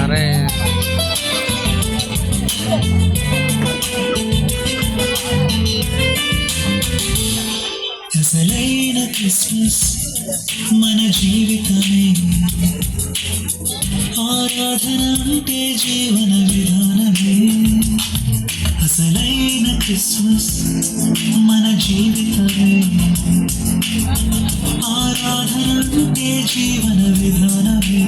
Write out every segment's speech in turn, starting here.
అరే అసలైన క్రిస్మస్ మన జీవితమే, ఆరాధన అంటే జీవన విధానమే. అసలైన క్రిస్మస్ మన జీవితమే, ఆరాధన అంటే జీవన విధానమే.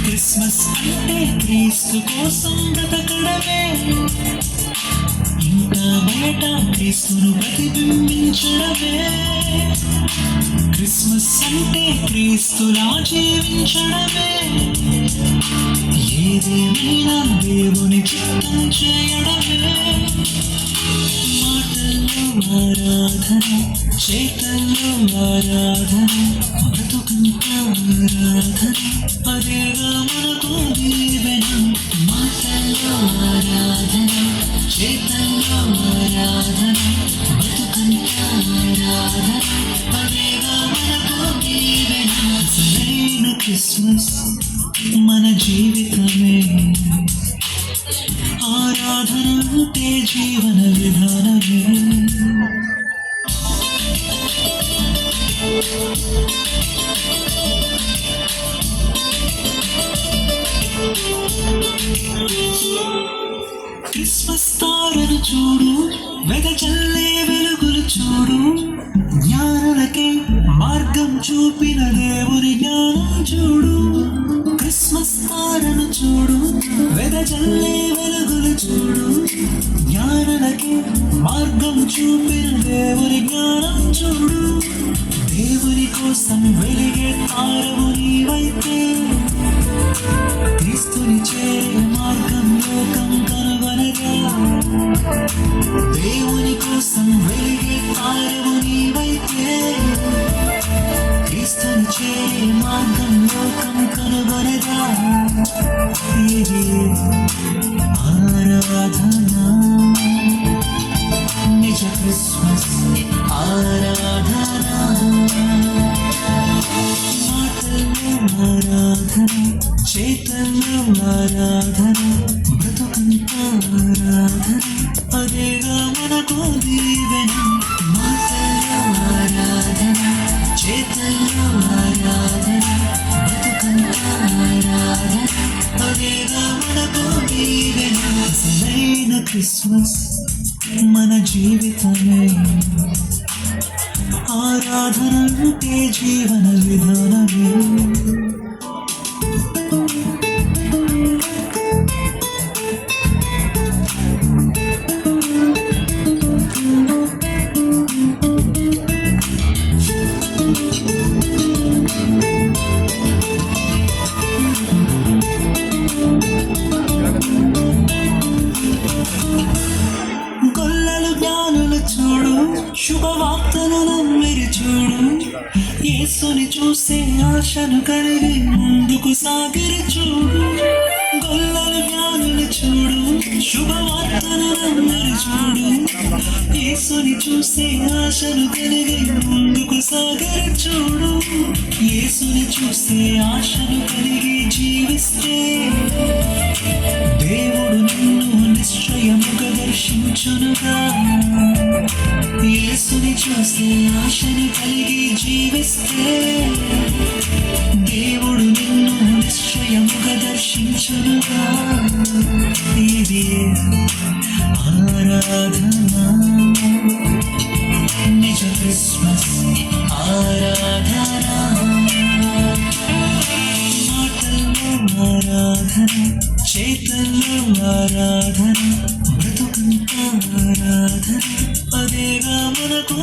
క్రిస్మస్ అంటే క్రీస్తు కోసం బ్రతకడమే, ఇంకా బయట క్రీస్తును ప్రతిబింబించడమే. క్రిస్మస్ అంటే క్రీస్తులా జీవించడమే, ఏదేమైనా దేవుని చిత్తం చేయడమే. మాటల్లో ఆరాధన, చేతల్లో ఆరాధన, బ్రతుకంతా ఆరాధన, అదేగా మనకు దీవెన. మాటల్లో ఆరాధన, చేతల్లో ఆరాధన, బ్రతుకంతా ఆరాధన, అదేగా మనకు దీవెన. అసలైన క్రిస్మస్ మన జీవితమే, ఆరాధన అంటే జీవన విధానమే. క్రిస్మస్ తారను చూడు, వెదజల్లే వెలుగులు చూడు, జ్ఞానులకే మార్గం చూపిన దేవుని జ్ఞానం చూడు. క్రిస్మస్ తారను చూడు, వెదజల్లే వెలుగులు చూడు, జ్ఞానులకే మార్గం చూపిన దేవుని జ్ఞానం చూడు. దేవుని కోసం వెలిగే తారము నీవైతే, క్రీస్తుని చేరే మార్గం లోకం కనుగొనగా. దేవుని కోసం వెలిగే తారము నీవైతే, క్రీస్తుని చేరే మార్గం లోకం కనుగొనగా. ఇది ఆరాధన, నిజ క్రిస్మస్ ఆరాధన. మాటల్లో ఆరాధన, చేతల్లో ఆరాధన, బ్రతుకంతా ఆరాధన, అదేగా మనకు దీవెన. మాటల్లో ఆరాధన, చేతల్లో ఆరాధన, బ్రతుకంతా ఆరాధన, అదేగా మనకు దీవెన. అసలైన క్రిస్మస్ మన జీవితమే, ఆరాధన అంటే జీవన విధానమే. గొల్లలు జ్ఞానులు చూడు, శుభవార్తను నమ్మిరి చూడు, యేసుని చూసే ఆశను కలిగి ముందుకు సాగిరి చూడు. గొల్లలు జ్ఞానులు చూడు, శుభవార్తను నమ్మిరి చూడు, యేసుని చూసే ఆశను కలిగి ముందుకు సాగిరి చూడు. యేసుని చూసే ఆశను కలిగి జీవిస్తే దేవుడు నిన్ను నిశ్చయముగా దర్శించునుగా. యేసుని చూసే ఆశను కలిగి జీవిస్తే దేవుడు నిన్ను నిశ్చయముగా దర్శించునుగా. ఇది ఆరాధన, నిజ క్రిస్మస్ ఆరాధన. మాటల్లో ఆరాధన, చేతల్లో ఆరాధన, బ్రతుకంతా ఆరాధన, అదేగా మనకు